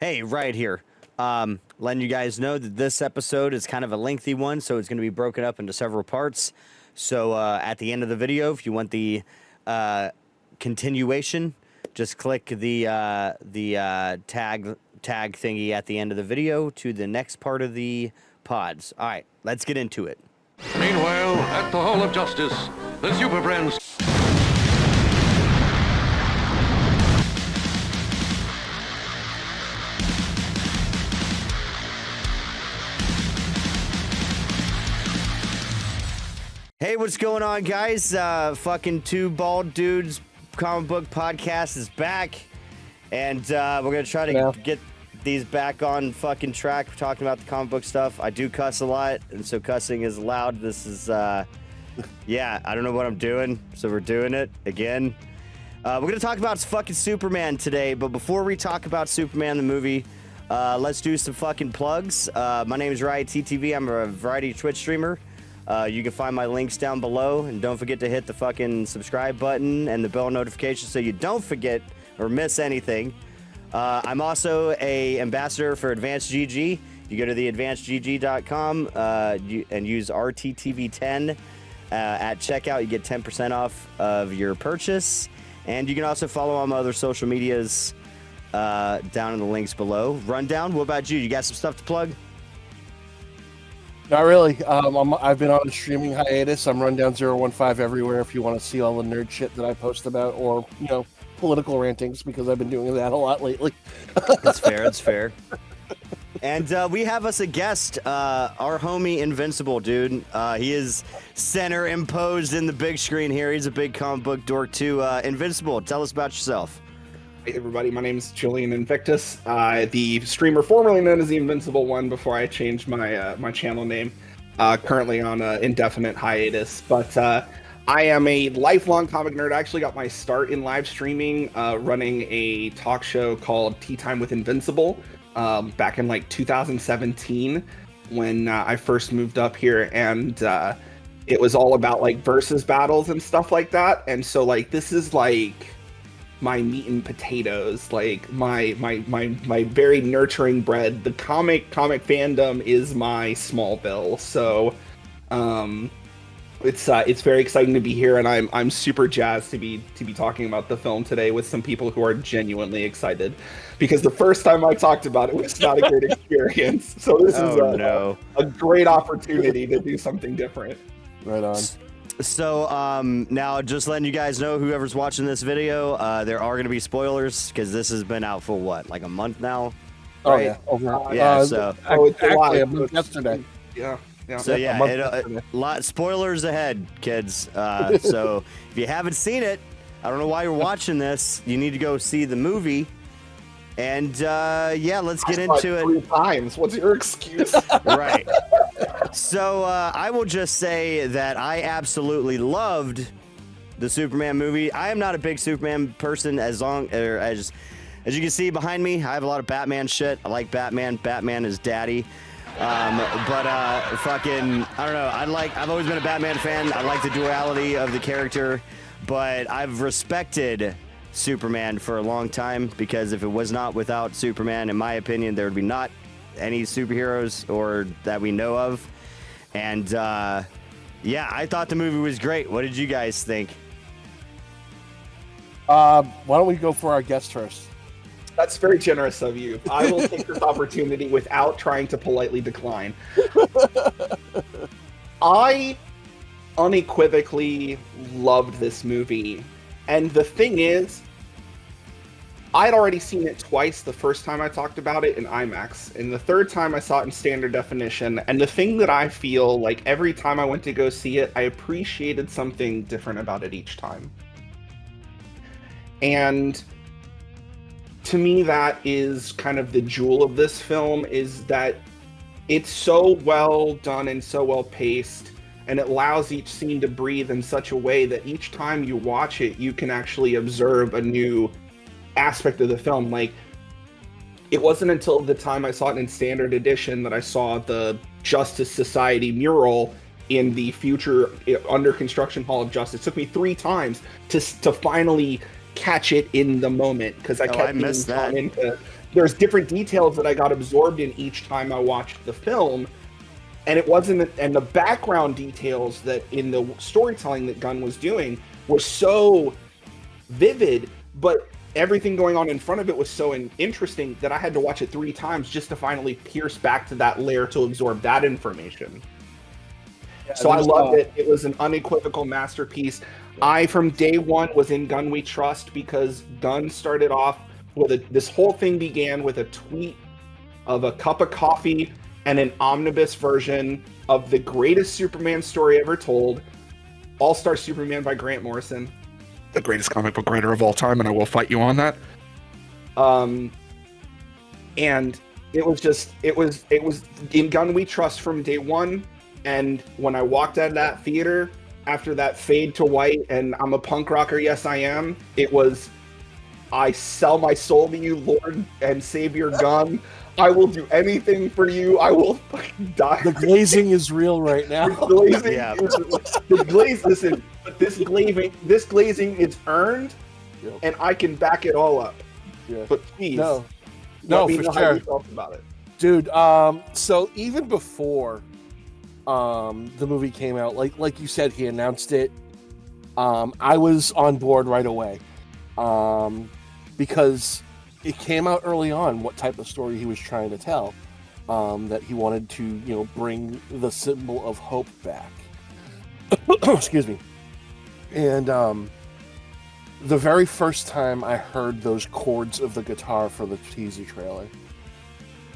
Hey, right here. Letting you guys know that this episode is kind of a lengthy one, so it's going to be broken up into several parts. So at the end of the video, if you want the continuation, just click the tag thingy at the end of the video to the next part of the pods. All right, let's get into it. Meanwhile, at the Hall of Justice, the Super Friends. Hey, what's going on, guys? Fucking Two Bald Dudes comic book podcast is back, and we're gonna try to get these back on fucking track, talking about the comic book stuff. I do cuss a lot, and so cussing is allowed. This is, yeah, I don't know what I'm doing, so we're doing it again. We're gonna talk about fucking Superman today, but before we talk about Superman the movie, let's do some fucking plugs. My name is Riot TTV. I'm a variety Twitch streamer. You can find my links down below, and don't forget to hit the fucking subscribe button and the bell notification so you don't forget or miss anything. I'm also a ambassador for Advanced GG. You go to theadvancedgg.com and use RTTV10 at checkout. You get 10% off of your purchase, and you can also follow all my other social medias down in the links below. Rundown, what about you? You got some stuff to plug? Not really. I've been on a streaming hiatus. I'm Rundown015 everywhere if you want to see all the nerd shit that I post about, or, you know, political rantings, because I've been doing that a lot lately. That's fair, that's fair. And we have us a guest, our homie Invincible, dude. He is center imposed in the big screen here. He's a big comic book dork, too. Invincible, tell us about yourself. Hey everybody, my name is Julian Invictus, the streamer formerly known as the Invincible One before I changed my my channel name. Currently on an indefinite hiatus, but I am a lifelong comic nerd. I actually got my start in live streaming, running a talk show called Tea Time with Invincible, back in like 2017 when I first moved up here, and it was all about like versus battles and stuff like that. And so like this is like my meat and potatoes, like my very nurturing bread. The comic fandom is my Smallville, so it's very exciting to be here, and I'm super jazzed to be talking about the film today with some people who are genuinely excited, because the first time I talked about it was not a great experience. So this is a great opportunity to do something different. Right on. So now just letting you guys know, whoever's watching this video, there are going to be spoilers, because this has been out for what, like a month now? Right? Oh yeah. Yeah, so actually a month yesterday. Yeah. So yeah, a lot spoilers ahead, kids. So if you haven't seen it, I don't know why you're watching this. You need to go see the movie. And yeah, let's get into it. 3 times. What's your excuse? Right. So I will just say that I absolutely loved the Superman movie. I am not a big Superman person, as you can see behind me. I have a lot of Batman shit. I like Batman. Batman is daddy. Fucking, I don't know. I've always been a Batman fan. I like the duality of the character, but I've respected Superman for a long time, because if it was not without Superman, in my opinion, there would be not any superheroes or that we know of. And yeah, I thought the movie was great. What did you guys think? Why don't we go for our guest first? That's very generous of you. I will take this opportunity without trying to politely decline. I unequivocally loved this movie. And the thing is, I'd already seen it twice. The first time I talked about it in IMAX, and the third time I saw it in standard definition. And the thing that I feel like every time I went to go see it, I appreciated something different about it each time. And to me, that is kind of the jewel of this film, is that it's so well done and so well paced, and it allows each scene to breathe in such a way that each time you watch it, you can actually observe a new aspect of the film. Like, it wasn't until the time I saw it in standard edition that I saw the Justice Society mural in the future under construction Hall of Justice. It took me 3 times to finally catch it in the moment, because I kept being drawn into there's different details that I got absorbed in each time I watched the film. And it wasn't, and the background details that in the storytelling that Gunn was doing were so vivid, but everything going on in front of it was so interesting that I had to watch it 3 times just to finally pierce back to that layer to absorb that information. Yeah, so I loved it. It was an unequivocal masterpiece. I, from day one, was in Gunn We Trust because Gunn started off with this whole thing began with a tweet of a cup of coffee and an omnibus version of the greatest Superman story ever told, All-Star Superman by Grant Morrison, the greatest comic book writer of all time, and I will fight you on that. And it was in Gunn We Trust from day one. And when I walked out of that theater after that fade to white and I'm a punk rocker, yes I am, it was, I sell my soul to you, Lord and Savior Gunn. I will do anything for you. I will fucking die. The glazing is real right now. The glaze, listen, but this glazing is earned, and I can back it all up. Yeah. But please, no, for sure. How you felt about it, dude. So even before the movie came out, like you said, he announced it. I was on board right away, because it came out early on what type of story he was trying to tell, that he wanted to, bring the symbol of hope back. Excuse me. And the very first time I heard those chords of the guitar for the teaser trailer,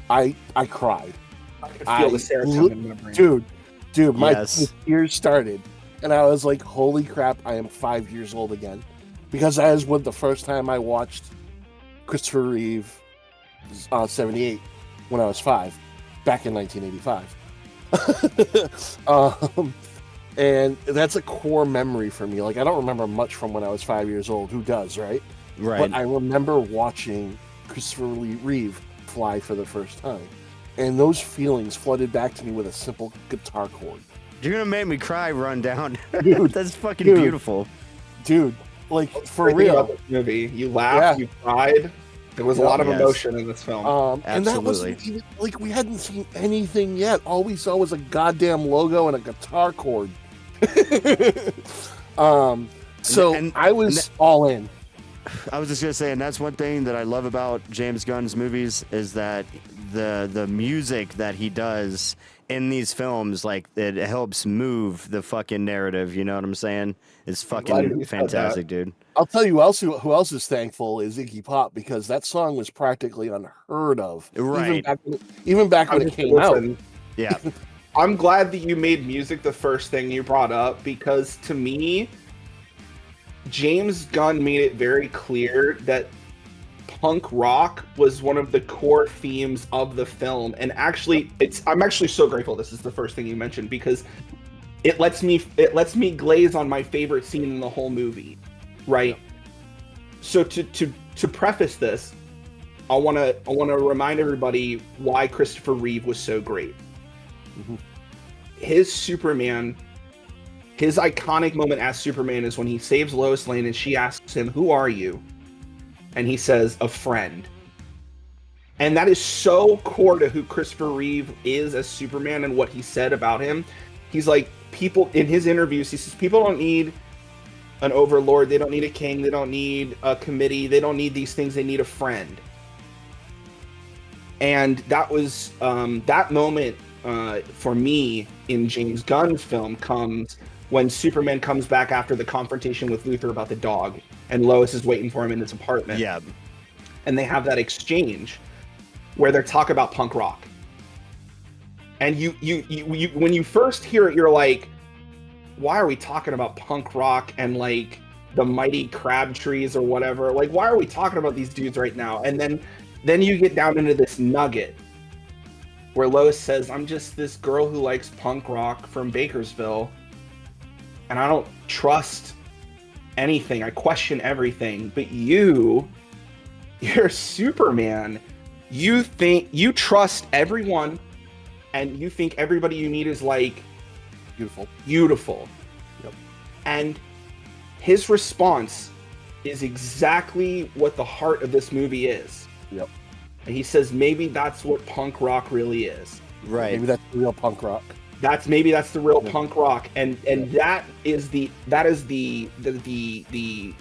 I cried. I could feel the serotonin in my brain. Dude, my tears started, and I was like, holy crap, I am 5 years old again. Because that is the first time I watched Christopher Reeve 78 when I was 5, back in 1985. And that's a core memory for me. Like, I don't remember much from when I was 5 years old. Who does, right? Right. But I remember watching Christopher Reeve fly for the first time. And those feelings flooded back to me with a simple guitar chord. You're going to make me cry, Rundown. Dude, that's fucking beautiful. Dude, like, for real. This movie. You laughed, you cried. There was a lot of emotion in this film. And that wasn't even, like, we hadn't seen anything yet. All we saw was a goddamn logo and a guitar chord. So I was all in. I was just going to say, and that's one thing that I love about James Gunn's movies is that the music that he does in these films, like, it helps move the fucking narrative. You know what I'm saying? It's fucking fantastic, dude. I'll tell you who else is thankful is Iggy Pop, because that song was practically unheard of. Right. Even back when it came out. Yeah. I'm glad that you made music the first thing you brought up, because to me, James Gunn made it very clear that punk rock was one of the core themes of the film. And actually, I'm actually so grateful this is the first thing you mentioned, because it lets me glaze on my favorite scene in the whole movie, right? So to preface this, I want to remind everybody why Christopher Reeve was so great. Mm-hmm. His Superman, his iconic moment as Superman is when he saves Lois Lane and she asks him, "Who are you?" And he says, "A friend." And that is so core to who Christopher Reeve is as Superman and what he said about him. He's like, people in his interviews, he says, people don't need an overlord, they don't need a king, they don't need a committee, they don't need these things, they need a friend. And that was that moment for me in James Gunn's film comes when Superman comes back after the confrontation with Luthor about the dog, and Lois is waiting for him in his apartment. Yeah. And they have that exchange where they talk about punk rock. And you when you first hear it, you're like, why are we talking about punk rock and like the Mighty Crabtrees or whatever? Like, why are we talking about these dudes right now? And then you get down into this nugget where Lois says, "I'm just this girl who likes punk rock from Bakersville, and I don't trust anything. I question everything. But you're Superman. You trust everyone, and you think everybody you meet is like beautiful." Yep. And his response is exactly what the heart of this movie is. Yep. and he says maybe that's what punk rock really is. Right. Maybe that's real punk rock. Maybe that's the real punk rock, and that is the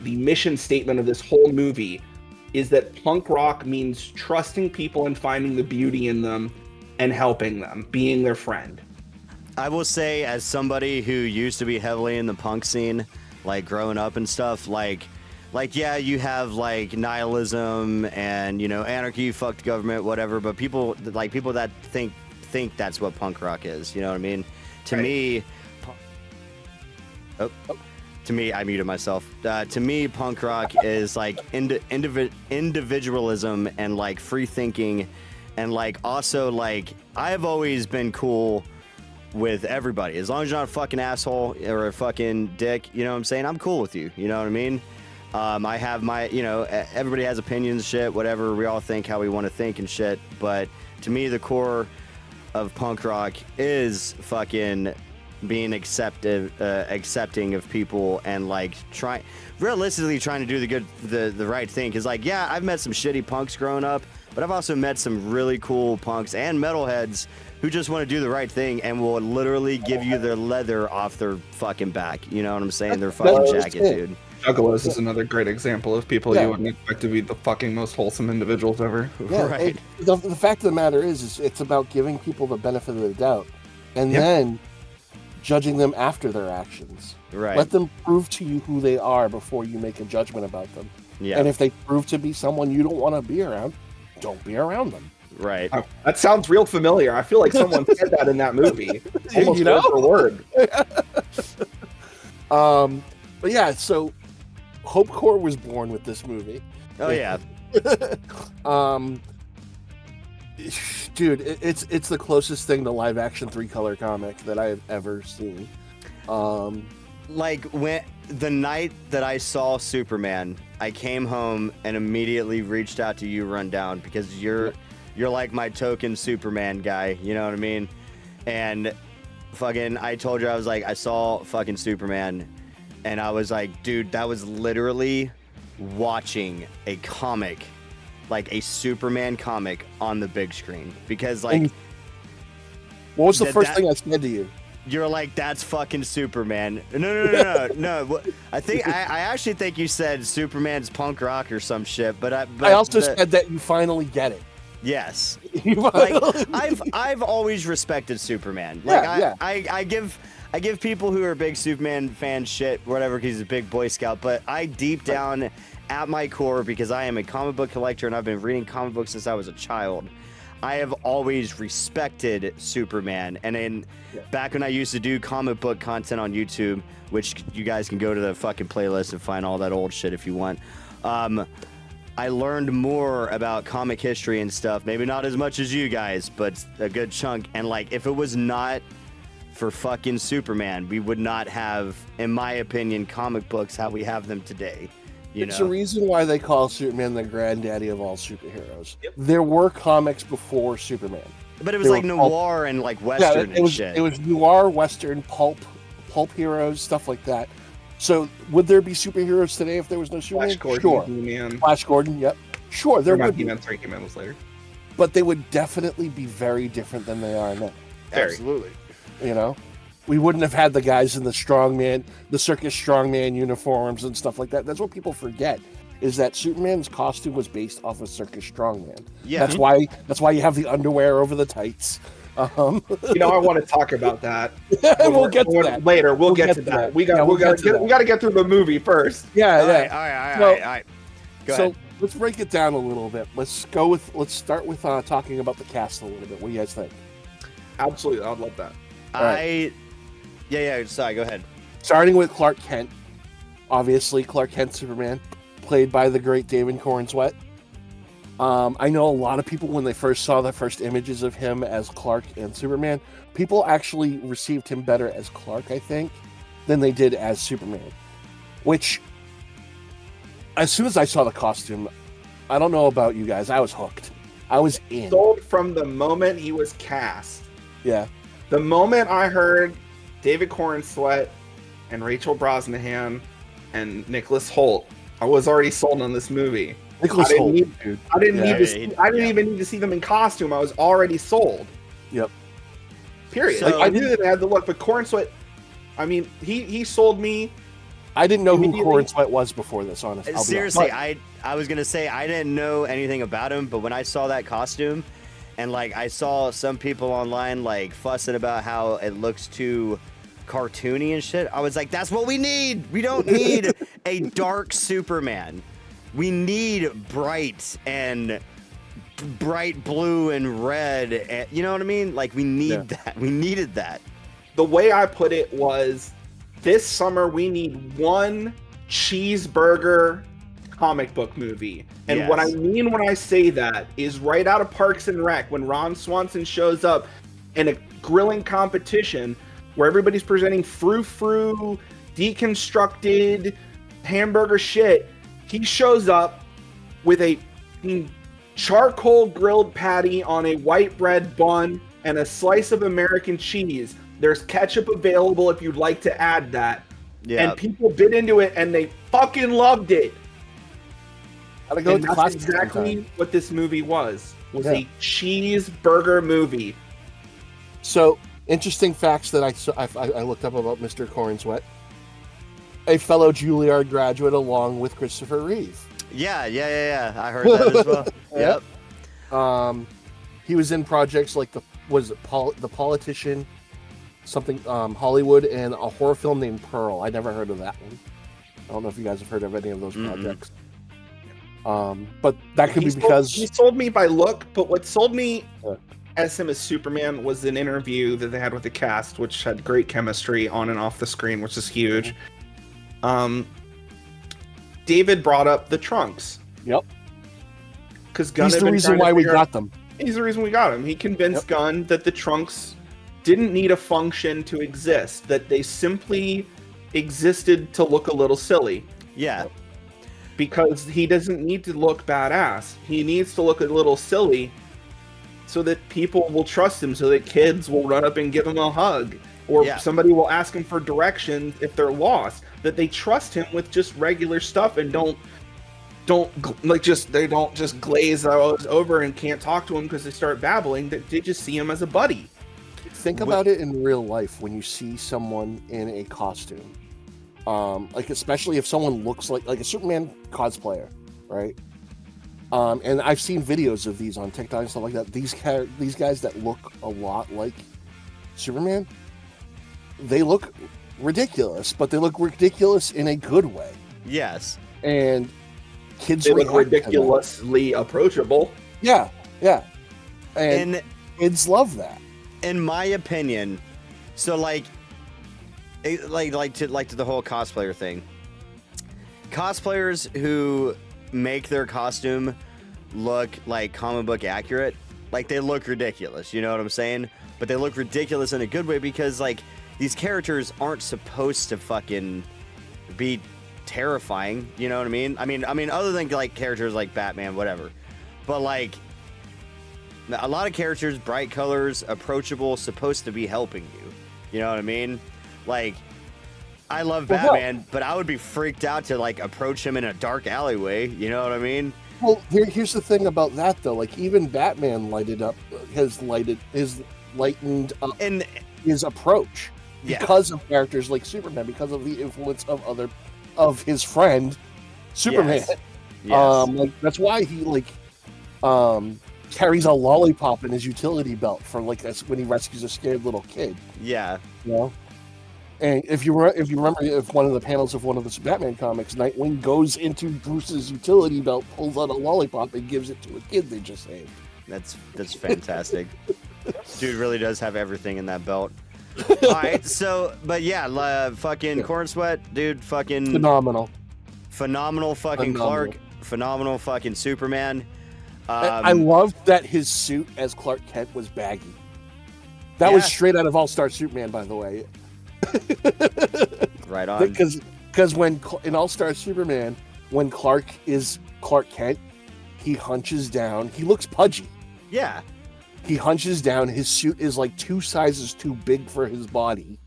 mission statement of this whole movie, is that punk rock means trusting people and finding the beauty in them and helping them, being their friend. I will say, as somebody who used to be heavily in the punk scene, like growing up and stuff, like yeah, you have like nihilism and, you know, anarchy, fuck the government, whatever, but people that think that's what punk rock is, you know what I mean? To me, I muted myself. To me, punk rock is like individualism and like free thinking, and like also like I've always been cool with everybody as long as you're not a fucking asshole or a fucking dick. You know what I'm saying? I'm cool with you. You know what I mean? I have my, you know, everybody has opinions, shit, whatever. We all think how we want to think and shit. But to me, the core of punk rock is fucking being accepting of people and like realistically trying to do the right thing. Cause like, yeah, I've met some shitty punks growing up, but I've also met some really cool punks and metalheads who just want to do the right thing and will literally give you their leather off their fucking back. You know what I'm saying? Their fucking jacket, dude. Juggalos is another great example of people you wouldn't expect to be the fucking most wholesome individuals ever. Yeah, right. The fact of the matter is it's about giving people the benefit of the doubt and then judging them after their actions. Right. Let them prove to you who they are before you make a judgment about them. Yeah. And if they prove to be someone you don't want to be around, don't be around them. Right. That sounds real familiar. I feel like someone said that in that movie. Almost word for word. But yeah, so Hope Corps was born with this movie. Oh yeah. Dude, it's the closest thing to live action 3-color comic that I have ever seen. Like when the night that I saw Superman, I came home and immediately reached out to you, Rundown, because you're like my token Superman guy, you know what I mean? And fucking I told you, I was like, I saw fucking Superman. And I was like, dude, that was literally watching a comic, like a Superman comic on the big screen. Because, like... What was the first thing I said to you? You're like, that's fucking Superman. No. I actually think you said Superman's punk rock or some shit. But I also said that you finally get it. Yes. Like, I've always respected Superman. Like, I give people who are big Superman fans shit, whatever, because he's a big Boy Scout, but I deep down at my core, because I am a comic book collector and I've been reading comic books since I was a child, I have always respected Superman. And back when I used to do comic book content on YouTube, which you guys can go to the fucking playlist and find all that old shit if you want, I learned more about comic history and stuff. Maybe not as much as you guys, but a good chunk. And like, if it was not for fucking Superman, we would not have, in my opinion, comic books how we have them today. It's the reason why they call Superman the granddaddy of all superheroes. Yep. There were comics before Superman, but it was like noir and like western and shit. It was noir, western, pulp heroes, stuff like that. So would there be superheroes today if there was no Superman? Flash Gordon, sure. He-Man. Flash Gordon, yep. Sure, there would be. He-Man was later. But they would definitely be very different than they are now. Absolutely. You know? We wouldn't have had the guys in the circus strongman uniforms and stuff like that. That's what people forget, is that Superman's costume was based off of circus strongman. Yeah. That's why you have the underwear over the tights. I want to talk about that. We'll get to that later. We'll get to that. We got to get through the movie first. Yeah. All right. Go ahead. Let's break it down a little bit. Let's start with talking about the cast a little bit. What do you guys think? Absolutely, I'd love that. Yeah. Sorry, go ahead. Starting with Clark Kent, obviously Clark Kent Superman, played by the great David Cornsweet. I know a lot of people, when they first saw the first images of him as Clark and Superman, people actually received him better as Clark, I think, than they did as Superman. Which, as soon as I saw the costume, I don't know about you guys, I was hooked. I was in. Sold from the moment he was cast. Yeah. The moment I heard David Cornsweet and Rachel Brosnahan and Nicholas Hoult, I was already sold on this movie. Nicholas Hoult, dude. I didn't Yeah, need to. See, I didn't even need to see them in costume. I was already sold. Yep. Period. So- I knew that they had the look, but Corn Sweat. I mean, he sold me. I didn't know who Immediately- Corn Sweat was before this, honestly. Seriously, I was gonna say I didn't know anything about him, but when I saw that costume, and like I saw some people online like fussing about how it looks too cartoony and shit, I was like, that's what we need. We don't need a dark Superman. We need bright blue and red. And, you know what I mean? Like we need that. We needed that. The way I put it was, this summer we need one cheeseburger comic book movie. And what I mean when I say that is right out of Parks and Rec, when Ron Swanson shows up in a grilling competition where everybody's presenting frou-frou, deconstructed hamburger shit. He shows up with a charcoal grilled patty on a white bread bun and a slice of American cheese. There's ketchup available if you'd like to add that. Yeah. And people bit into it and they fucking loved it. Gotta go And with the that's classics exactly sometime. what this movie was Yeah. a cheeseburger movie. So, interesting facts that I looked up about Mr. Corn Sweat. A fellow Juilliard graduate along with Christopher Reeve. Yeah. I heard that as well. Yep. He was in projects like The Politician, something Hollywood, and a horror film named Pearl. I never heard of that one. I don't know if you guys have heard of any of those projects. But that could be because he sold me by look, but what sold me as him as Superman was an interview that they had with the cast, which had great chemistry on and off the screen, which is huge. David brought up the trunks. Yep. Because Gunn He's had the been reason trying to why we figure got out- them. He's the reason we got him. He convinced Gunn that the trunks didn't need a function to exist, that they simply existed to look a little silly. Yeah. Because he doesn't need to look badass. He needs to look a little silly so that people will trust him, so that kids will run up and give him a hug. Or somebody will ask him for directions if they're lost. That they trust him with just regular stuff and they don't just glaze over and can't talk to him because they start babbling. That they just see him as a buddy. Think about it in real life when you see someone in a costume. Like especially if someone looks like a Superman cosplayer, right? And I've seen videos of these on TikTok and stuff like that. These guys that look a lot like Superman, they look ridiculous, but they look ridiculous in a good way. Yes. And kids They look react to that. ridiculously approachable. Yeah. And kids love that. In my opinion, so like to the whole cosplayer thing. Cosplayers who make their costume look like comic book accurate, like they look ridiculous, you know what I'm saying? But they look ridiculous in a good way because like these characters aren't supposed to fucking be terrifying, you know what I mean? I mean other than like characters like Batman, whatever. But like a lot of characters, bright colors, approachable, supposed to be helping you. You know what I mean? Like, I love Batman, but I would be freaked out to like approach him in a dark alleyway. You know what I mean? Well, here's the thing about that though. Like even Batman lightened up his approach because of characters like Superman, because of the influence of his friend Superman. Yes. Like that's why he carries a lollipop in his utility belt for when he rescues a scared little kid. Yeah. You know? And if you remember, if one of the panels of one of the Batman comics, Nightwing goes into Bruce's utility belt, pulls out a lollipop, and gives it to a kid they just saved. That's fantastic. Dude really does have everything in that belt. All right, so fucking Corn Sweat, dude, fucking phenomenal fucking Clark, phenomenal fucking Superman. I loved that his suit as Clark Kent was baggy. That was straight out of All-Star Superman, by the way. Right on. Because when in All-Star Superman, when Clark is Clark Kent, he hunches down. He looks pudgy. Yeah. He hunches down. His suit is like 2 sizes too big for his body,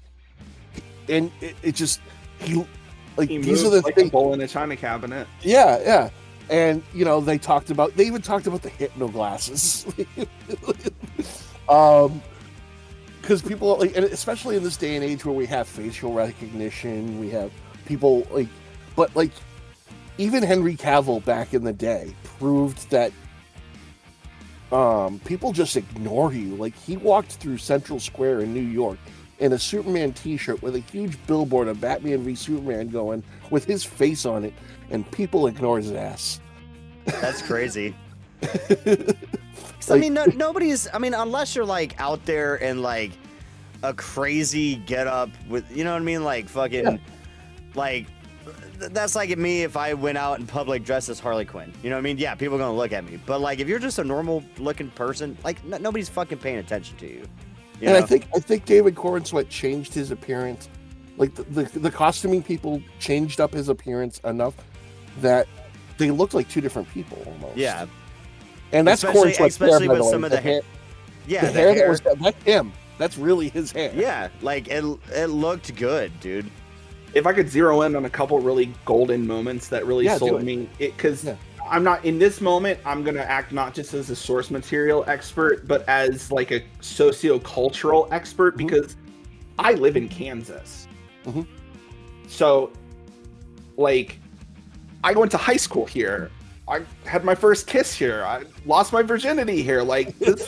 and these are the like things. a bowl in a china cabinet. Yeah, And they even talked about the hypno glasses. Because people, and especially in this day and age where we have facial recognition, we have people but even Henry Cavill back in the day proved that people just ignore you. Like, he walked through Central Square in New York in a Superman t-shirt with a huge billboard of Batman v Superman going with his face on it, and people ignore his ass. That's crazy. I mean, nobody's. I mean, unless you're out there in a crazy get up with, you know what I mean, fucking, that's like me if I went out in public dressed as Harley Quinn. You know what I mean? Yeah, people are gonna look at me. But if you're just a normal looking person, nobody's fucking paying attention to you. And I think David Corenswet changed his appearance. The costuming people changed up his appearance enough that they looked like two different people almost. Yeah. And that's Corenswet's especially hair, with some of the hair. Yeah, the hair. That's him. That's really his hair. Yeah, it looked good, dude. If I could zero in on a couple really golden moments that really sold me, because I'm not in this moment. I'm gonna act not just as a source material expert, but as a socio-cultural expert, because I live in Kansas. Mm-hmm. So, I went to high school here. I had my first kiss here. I lost my virginity here. This,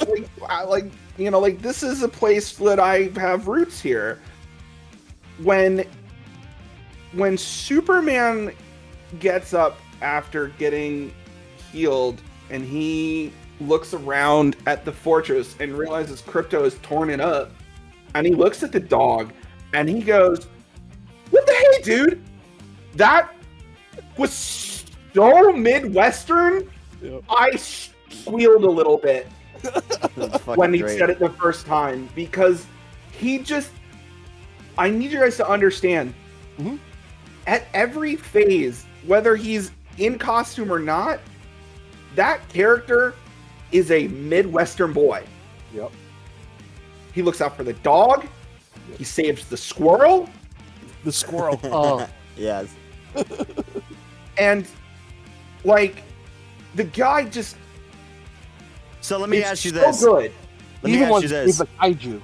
this is a place that I have roots here. When Superman gets up after getting healed and he looks around at the fortress and realizes Krypto has torn it up, and he looks at the dog and he goes, "What the hey, dude? That was so Midwestern." Yep. I squealed a little bit when he said it the first time, because I need you guys to understand, at every phase, whether he's in costume or not, that character is a Midwestern boy. Yep. He looks out for the dog. Yep. He saves the squirrel. The squirrel. Oh. Yes. And the guy just. So let me ask you this. So good. Let me ask you this. He's a kaiju.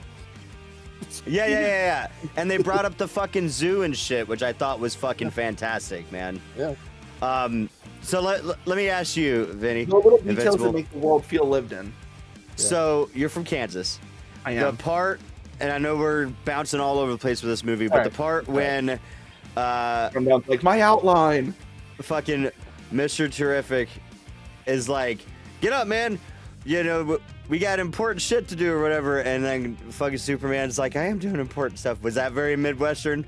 Yeah. And they brought up the fucking zoo and shit, which I thought was fucking fantastic, man. Yeah. So let me ask you, Vinny. The little details that make the world feel lived in. So you're from Kansas. I am. The part, and I know we're bouncing all over the place with this movie, but the part when my outline. Fucking Mr. Terrific is get up, man. We got important shit to do or whatever. And then fucking Superman's I am doing important stuff. Was that very Midwestern,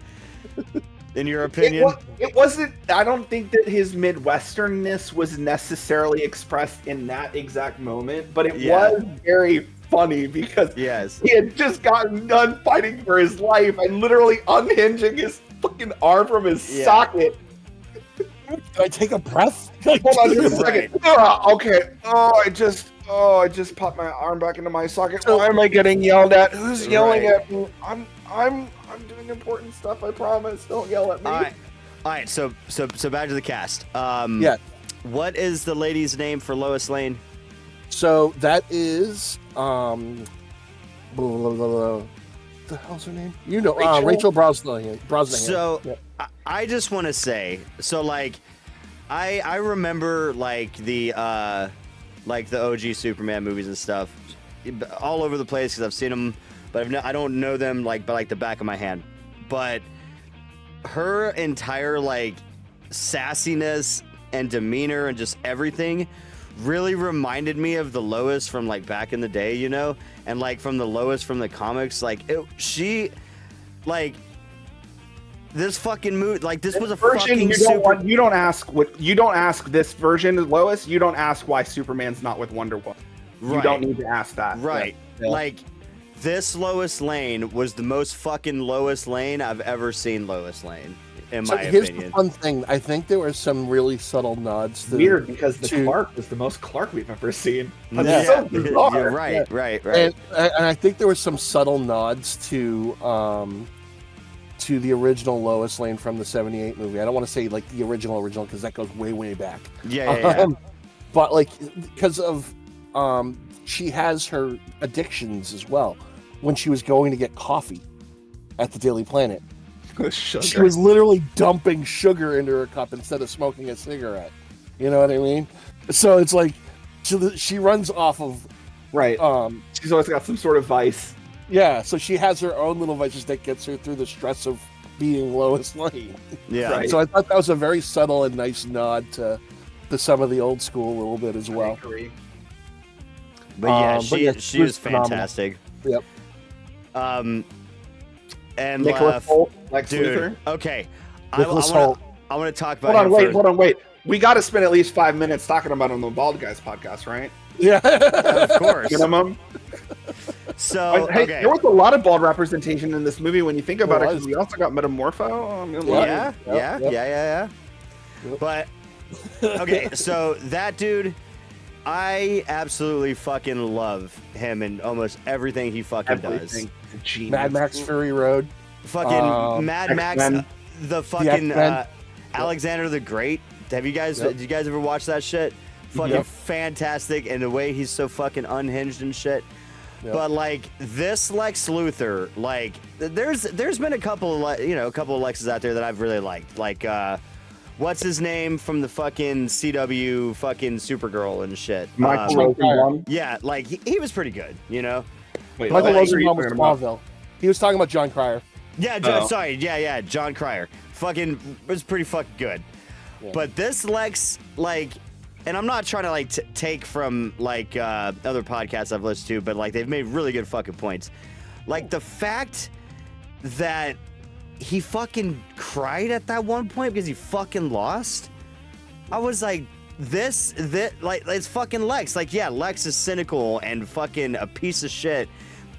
in your opinion? It wasn't. I don't think that his Midwesternness was necessarily expressed in that exact moment, but it was very funny because he had just gotten done fighting for his life and literally unhinging his fucking arm from his socket. Can I take a breath? Hold on just a second. Okay. I just popped my arm back into my socket. Why am I getting yelled at? Who's yelling at me? I'm doing important stuff. I promise. Don't yell at me. All right. So back to the cast. What is the lady's name for Lois Lane? So that is what the hell's her name? Rachel Brosnahan. So I just want to say, I remember the OG Superman movies and stuff all over the place because I've seen them, but I don't know them by the back of my hand. But her entire sassiness and demeanor and just everything really reminded me of the Lois from back in the day, and from the Lois from the comics. This fucking movie, this was a fucking you don't ask this version of Lois. You don't ask why Superman's not with Wonder Woman. Right. You don't need to ask that. Right. Yeah. This Lois Lane was the most fucking Lois Lane I've ever seen Lois Lane, in my opinion. Here's the fun thing. I think there were some really subtle nods. Weird, because Clark was the most Clark we've ever seen. That's so bizarre. You're right. And I think there were some subtle nods to to the original Lois Lane from the '78 movie. I don't want to say like the original because that goes way back. Yeah. But like because of she has her addictions as well. When she was going to get coffee at the Daily Planet, she was literally dumping sugar into her cup instead of smoking a cigarette. You know what I mean? So it's like she runs off of right. She's always got some sort of vice. Yeah, so she has her own little vices that gets her through the stress of being Lois Lane. Yeah. Right. So I thought that was a very subtle and nice nod to some of the old school a little bit as well. I agree. But yeah, she is fantastic. Yep. And Nicholas Hoult, Lex dude, Luthor. Okay. Nicholas Hoult. I want to talk about Hold on, wait. We got to spend at least 5 minutes talking about it on the Bald Guys podcast, right? Yeah. Of course. Minimum. So, hey, okay. there was a lot of bald representation in this movie when you think about it, was. because we also got Metamorpho. Yeah. But, okay, so that dude, I absolutely fucking love him and almost everything he fucking does. Genius. Mad Max Fury Road. Fucking Mad Max, X-Men. the fucking X-Men. Alexander the Great. Did you guys ever watch that shit? Fucking fantastic, and the way he's so fucking unhinged and shit. Yep. But like this Lex Luthor, like there's been a couple of Lexes out there that I've really liked. Like what's his name from the fucking CW fucking Supergirl and shit? Michael Rosenbaum. Yeah, like he was pretty good, you know. Wait, Michael what are you Rosenbaum was talking about? Smallville. He was talking about John Cryer. Yeah, sorry, John Cryer. Fucking was pretty fucking good. Yeah. But this Lex, like, and I'm not trying to like take from like other podcasts I've listened to, but like they've made really good fucking points. Like the fact that he fucking cried at that one point because he fucking lost. I was like, this like it's fucking Lex. Like, yeah, Lex is cynical and fucking a piece of shit,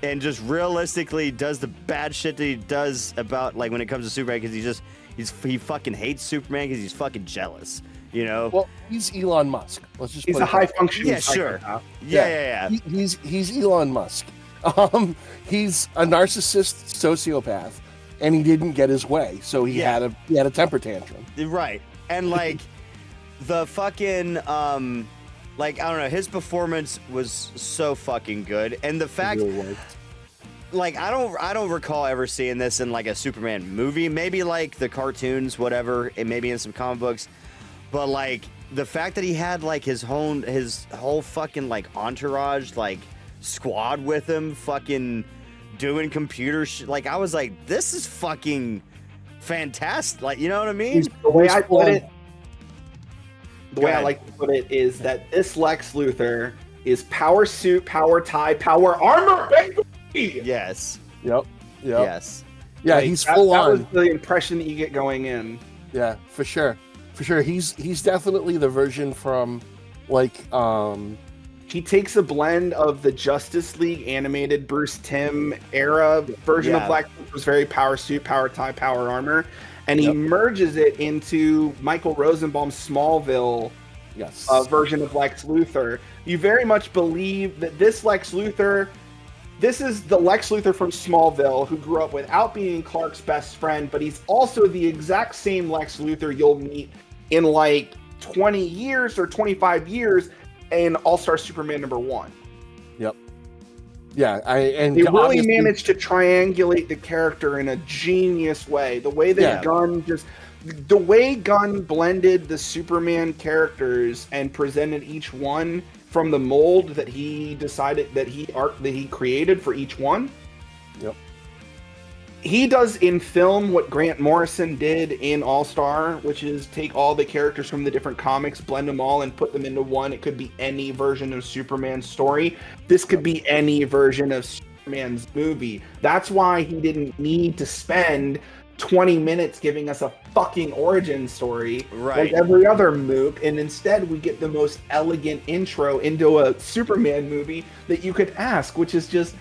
and just realistically does the bad shit that he does about like when it comes to Superman, because he fucking hates Superman because he's fucking jealous. You know? Well, he's Elon Musk. Let's just. He's a high functioning. Yeah, sure. Yeah. He's Elon Musk. He's a narcissist sociopath, and he didn't get his way, so he had a temper tantrum. Right, and like the fucking like I don't know, his performance was so fucking good, and the fact. It really was. Like I don't recall ever seeing this in like a Superman movie. Maybe like the cartoons, whatever, and maybe in some comic books. But like the fact that he had like his whole fucking like entourage, like squad with him, fucking doing computer shit. Like I was like, this is fucking fantastic. Like, you know what I mean? The way I put it, I like to put it is that this Lex Luthor is power suit, power tie, power armor, baby. Yes. Yep. Yes. Yeah, like, he's full on. That was the impression that you get going in. Yeah, for sure. He's definitely the version from like he takes a blend of the Justice League animated Bruce Timm era version of Black, which was very power suit, power tie, power armor, and he merges it into Michael Rosenbaum's Smallville version of Lex Luthor. You very much believe that this Lex Luthor. This is the Lex Luthor from Smallville who grew up without being Clark's best friend, but he's also the exact same Lex Luthor you'll meet in like 20 years or 25 years in All-Star Superman #1. Yep. Yeah, and they really managed to triangulate the character in a genius way. The way that Gunn blended the Superman characters and presented each one from the mold that he decided that he created for each one. Yep. He does in film what Grant Morrison did in All-Star, which is take all the characters from the different comics, blend them all, and put them into one. It could be any version of Superman's story. This could be any version of Superman's movie. That's why he didn't need to spend 20 minutes giving us a fucking origin story like every other mook, and instead we get the most elegant intro into a Superman movie that you could ask, which is just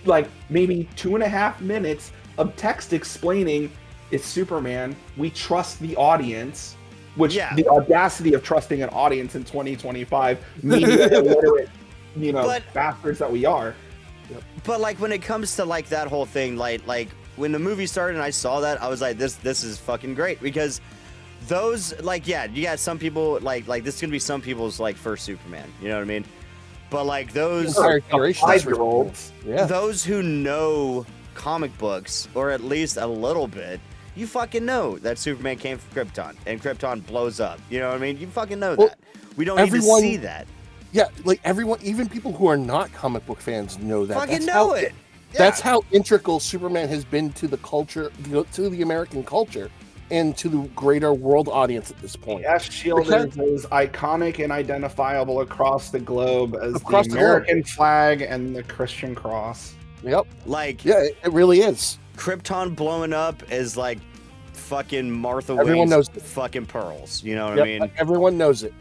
like maybe 2.5 minutes of text explaining it's Superman. We trust the audience, which the audacity of trusting an audience in 2025, media illiterate, bastards that we are. But like when it comes to like that whole thing, like when the movie started and I saw that, I was like, this is fucking great, because those, like, yeah, you got some people like this is gonna be some people's like first Superman, you know what I mean? But like those 5-year-olds, those who know comic books, or at least a little bit, you fucking know that Superman came from Krypton and Krypton blows up. You know what I mean? You fucking know that. We don't need to see that. Yeah, like everyone, even people who are not comic book fans know that. Fucking know it. Yeah. That's how integral Superman has been to the culture, to the American culture, and to the greater world audience at this point. Yeah, Shield is iconic and identifiable across the globe as the American flag and the Christian cross. Yep. Like, yeah, it really is. Krypton blowing up is like fucking Martha Everyone Wayne's knows fucking pearls. You know what I mean? Everyone knows it.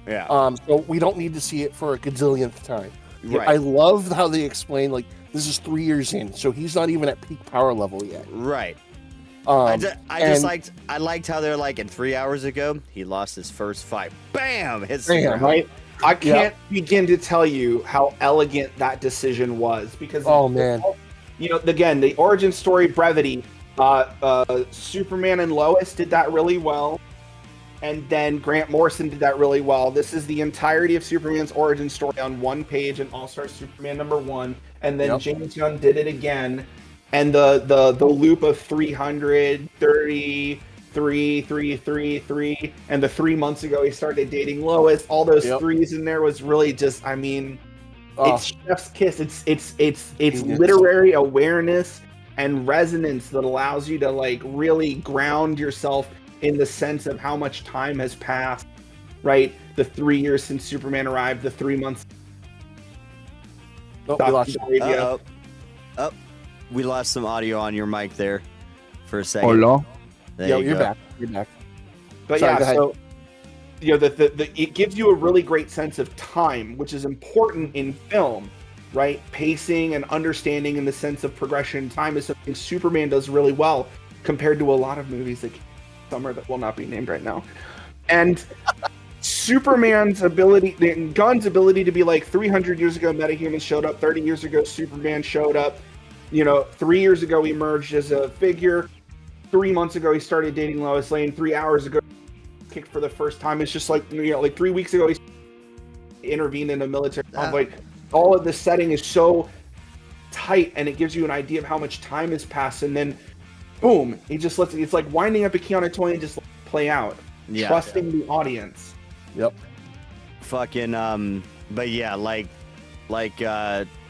Yeah. So we don't need to see it for a gazillionth time. Right. I love how they explain, like, this is 3 years in, so he's not even at peak power level yet. Right. I liked how they're like, and 3 hours ago he lost his first fight. Bam! Right. I can't begin to tell you how elegant that decision was, because you know, again, the origin story brevity. Superman and Lois did that really well, and then Grant Morrison did that really well. This is the entirety of Superman's origin story on one page in All-Star Superman #1, and then James Gunn did it again, and the loop of 330. 3, and the 3 months ago he started dating Lois. All those threes in there was really just, I mean, it's chef's kiss. It's literary awareness and resonance that allows you to like really ground yourself in the sense of how much time has passed, right? The 3 years since Superman arrived, the 3 months. We lost some audio on your mic there for a second. Hello. You're back. You're back. But sorry, so you know, it gives you a really great sense of time, which is important in film, right? Pacing and understanding in the sense of progression. Time is something Superman does really well compared to a lot of movies like Summer that will not be named right now. And Superman's ability, Gunn's ability to be like 300 years ago, metahumans showed up. 30 years ago, Superman showed up. You know, 3 years ago, he emerged as a figure. 3 months ago, he started dating Lois Lane. 3 hours ago, kicked for the first time. It's just like, you know, like 3 weeks ago, he intervened in a military conflict. All of the setting is so tight, and it gives you an idea of how much time has passed. And then, boom, he just lets it's like winding up a key on a toy and just play out, trusting the audience. Yep. Fucking but yeah, like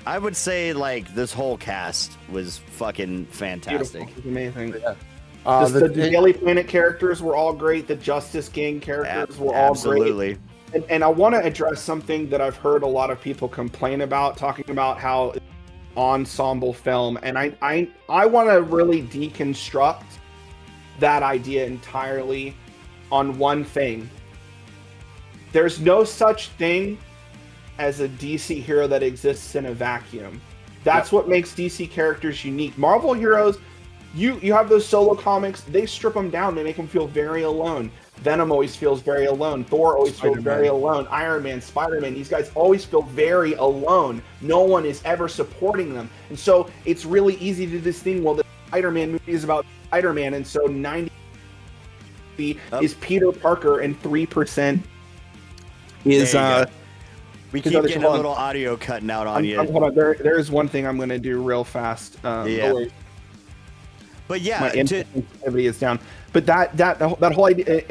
I would say like this whole cast was fucking fantastic. Beautiful. Amazing. Yeah. The Daily Planet characters were all great. The Justice Gang characters were all great. And I want to address something that I've heard a lot of people complain about, talking about how ensemble film, and I want to really deconstruct that idea entirely on one thing. There's no such thing as a DC hero that exists in a vacuum. That's what makes DC characters unique. Marvel heroes, you have those solo comics, they strip them down, they make them feel very alone. Venom always feels very alone. Thor always feels very alone. Iron Man, Spider-Man, these guys always feel very alone. No one is ever supporting them. And so it's really easy to distinguish, well, the Spider-Man movie is about Spider-Man, and so 90% is Peter Parker and 3% is... We keep getting a little audio cutting out on you. Hold on, there is one thing I'm going to do real fast. But yeah, my sensitivity is down. But that whole idea,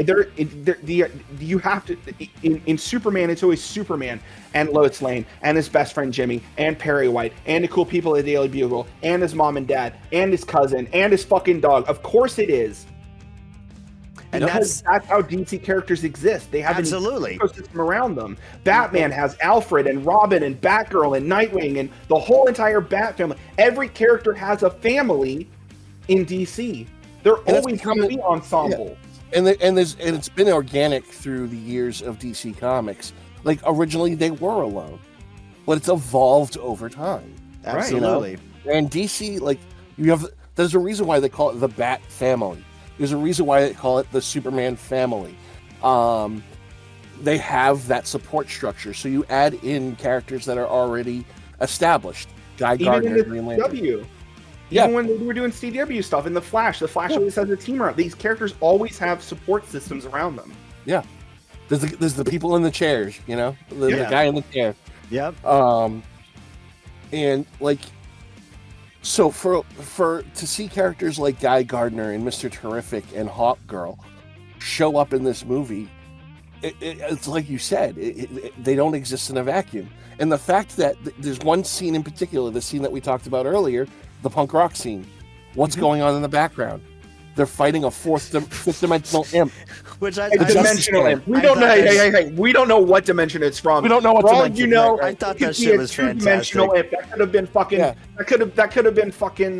you have to in Superman. It's always Superman and Lois Lane and his best friend Jimmy and Perry White and the cool people at the Daily Bugle and his mom and dad and his cousin and his fucking dog. Of course it is. And that's how DC characters exist. They have an ecosystem around them. Batman has Alfred and Robin and Batgirl and Nightwing and the whole entire Bat family. Every character has a family in DC. They're always going to be ensembles. Yeah. And it's been organic through the years of DC Comics. Like originally they were alone, but it's evolved over time. Absolutely. Right, you know? And DC, like there's a reason why they call it the Bat family. There's a reason why they call it the Superman family. They have that support structure. So you add in characters that are already established. Guy Gardner, Green Lantern. Even when they were doing CW stuff in the Flash always has a team around. These characters always have support systems around them. Yeah. There's the people in the chairs, you know, the guy in the chair. Yep. And like, so for to see characters like Guy Gardner and Mr. Terrific and Hawk Girl show up in this movie, it's like you said, they don't exist in a vacuum. And the fact that there's one scene in particular, the scene that we talked about earlier, the punk rock scene, what's going on in the background? They're fighting a fifth dimensional imp. Which I dimensional imp. We don't know. Hey, we don't know what dimension it's from. We don't know what dimension. You know, I thought that shit was fantastic. Imp. That could have been fucking. Yeah. That could have been fucking.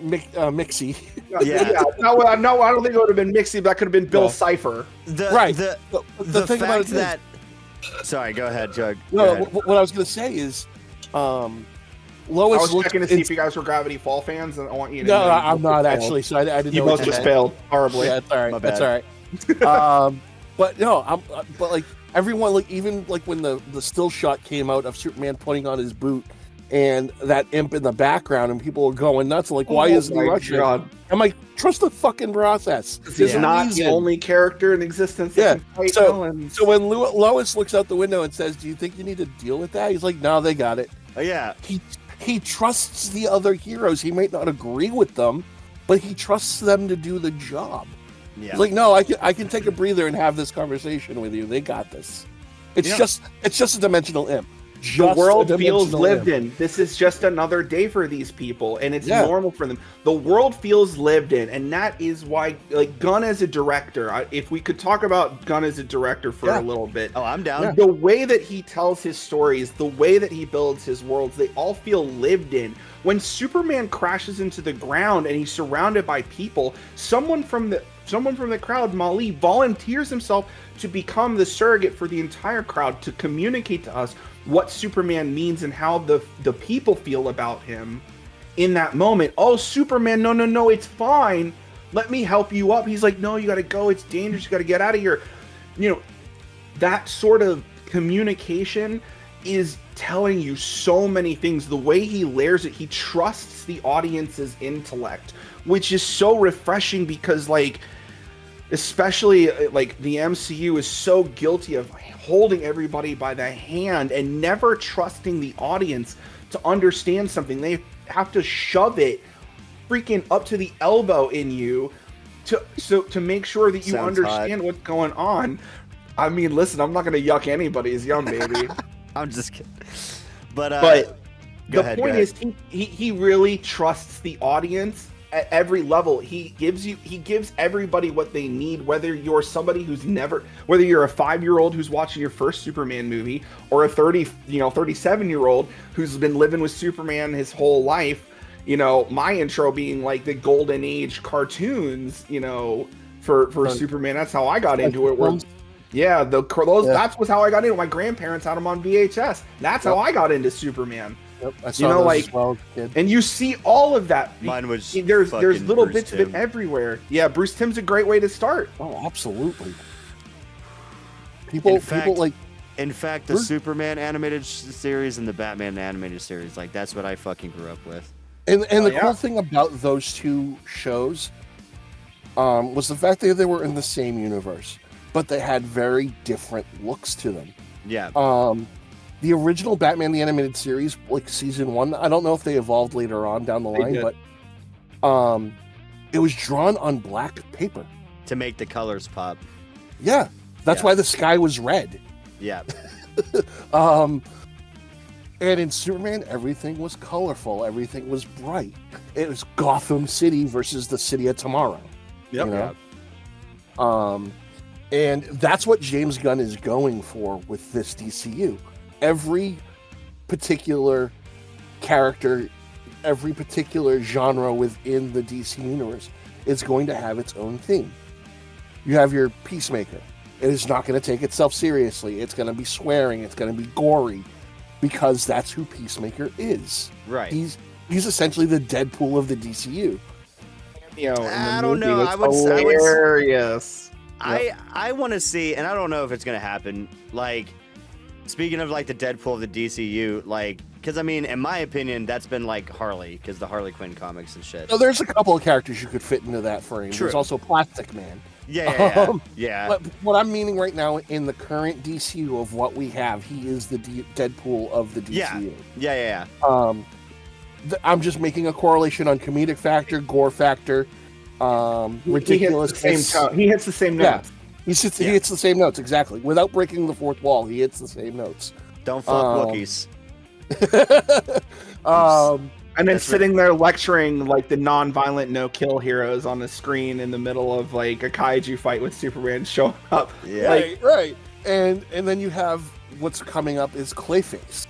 Mixie. Yeah. No, I don't think it would have been Mixie. But that could have been Bill Cipher. The thing about it that. Sorry, go ahead, Jug. No, what I was going to say is, Lois. I was checking to see if you guys were Gravity Fall fans, and I want you to. No, I'm not actually. So I didn't know. You both just failed horribly. Yeah, that's all right. That's all right. But no, but like everyone, like even like when the still shot came out of Superman putting on his boot, and that imp in the background, and people were going nuts. Like, why isn't he Russian? God. I'm like, trust the fucking process. This is not the only character in existence. That can fight villains. So when Lois looks out the window and says, "Do you think you need to deal with that?" He's like, "No, they got it." Oh yeah. He trusts the other heroes. He might not agree with them, but he trusts them to do the job. Yeah. He's like, no, I can take a breather and have this conversation with you. They got this. It's just a dimensional imp. The world feels lived in. This is just another day for these people, and it's normal for them. The world feels lived in, and that is why, like, Gunn as a director, if we could talk about Gunn as a director for a little bit. Oh, I'm down. The way that he tells his stories, the way that he builds his worlds, they all feel lived in. When Superman crashes into the ground and he's surrounded by people, someone from the crowd, Mali, volunteers himself to become the surrogate for the entire crowd to communicate to us what Superman means and how the people feel about him in that moment. Oh, Superman, no, it's fine. Let me help you up. He's like, no, you got to go. It's dangerous. You got to get out of here. You know, that sort of communication is telling you so many things. The way he layers it, he trusts the audience's intellect, which is so refreshing because, like, especially like the MCU is so guilty of holding everybody by the hand and never trusting the audience to understand something. They have to shove it freaking up to the elbow in you to make sure that you understand what's going on. I mean, listen, I'm not going to yuck anybody's yum, baby. I'm just kidding. But the point is he really trusts the audience at every level. He gives everybody what they need, whether you're somebody whether you're a 5-year-old who's watching your first Superman movie, or a 37-year-old who's been living with Superman his whole life. You know, my intro being like the golden age cartoons, you know, for Superman. That's how I got into it. That's was how I got into it. My grandparents had them on VHS. That's how I got into Superman. Yep, I saw those as well, kid. And you see all of that. Mine was there's little Bruce bits Tim. Of it everywhere. Yeah, Bruce Timm's a great way to start. Oh, absolutely. People like. In fact, the Superman animated series and the Batman animated series, like, that's what I fucking grew up with. And the cool thing about those two shows was the fact that they were in the same universe, but they had very different looks to them. Yeah. The original Batman the Animated Series, like season 1, I don't know if they evolved later on down the line, but it was drawn on black paper. To make the colors pop. Yeah. That's why the sky was red. Yeah. And in Superman, everything was colorful. Everything was bright. It was Gotham City versus the city of tomorrow. Yep. You know? And that's what James Gunn is going for with this DCU. Every particular character, every particular genre within the DC universe is going to have its own theme. You have your Peacemaker. It is not going to take itself seriously. It's going to be swearing. It's going to be gory, because that's who Peacemaker is. Right. He's essentially the Deadpool of the DCU. I don't know. I would hilarious. I want to see, and I don't know if it's going to happen, like, speaking of, like, the Deadpool of the DCU, like, Because I mean, in my opinion, that's been like Harley, because the Harley Quinn comics and shit. So there's a couple of characters you could fit into that frame. True. There's also Plastic Man. Yeah. But what I'm meaning right now in the current DCU of what we have, he is the Deadpool of the DCU. Yeah. I'm just making a correlation on comedic factor, gore factor, ridiculous. He hits the same notes. He hits the same notes, exactly. Without breaking the fourth wall, he hits the same notes. Don't fuck Wookiees. And then sitting there lecturing like the non-violent no-kill heroes on the screen in the middle of like a kaiju fight with Superman showing up. Yeah. Right. And then you have what's coming up is Clayface.